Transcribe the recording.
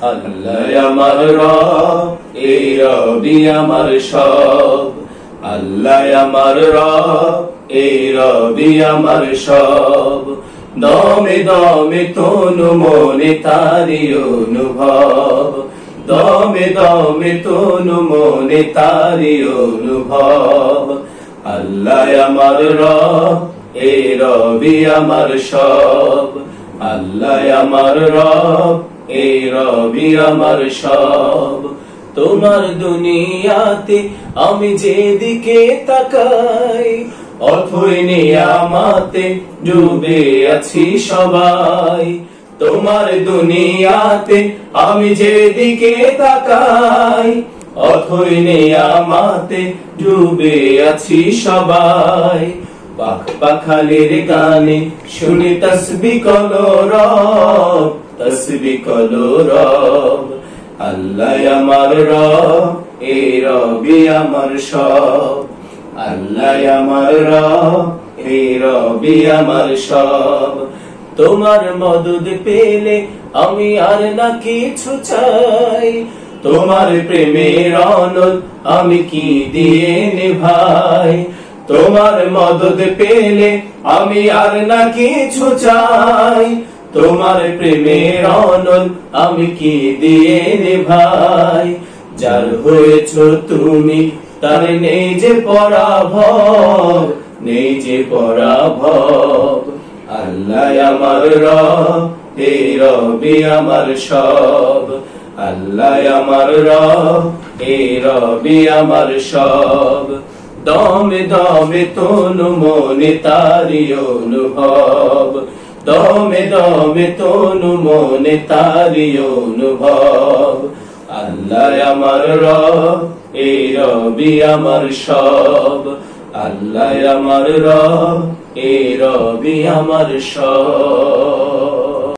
আল্লাহ আমার রব, এই রবি আমার সব। আল্লাহ আমার রব, এই রবি আমার সব। দমে দমে তনু মনে তারি অনুভব, দমে দমে তনু মনে তারি অনুভব। আল্লাহ আমার রব, এই রবি আমার সব। আল্লাহ আমার রব, এই রবি আমার সব। তোমার দুনিয়াতে আমি যেদিকে তাকাই, অথই নিয়ামতে ডুবে আছি সবাই। তোমার দুনিয়াতে আমি যেদিকে তাকাই, অথই নিয়ামতে ডুবে আছি সবাই। পাখ পাখালির গানে শুনি তসবিহ কলরব, তসবিহ কলরব। আল্লাহ আমার রব, এই রবি আমার সব। আল্লাহ আমার রব, এই রবি আমার সব। তোমার মদদ পেলে আমি আর না কিছু চাই, তোমার প্রেমের অনল আমি কি দিয়ে নেভাই। তোমার মদদ পেলে আমি আর না কিছু চাই, তোমার প্রেমের অনল আমি কি দিয়ে নেভাই। যার হয়েছ তুমি তার নেই যে পরাভব, নেই যে পরাভব। আল্লাহ আমার রব, এই রবি আমার সব। আল্লাহ আমার রব, এই রবি আমার সব। দমে দমে তনু মনে তারি অনুভব, দমে দমে তনু মনে তারি অনুভব। আল্লাহ আমার রব, এই রবি আমার সব। আল্লাহ আমার রব, এই রবি আমার সব।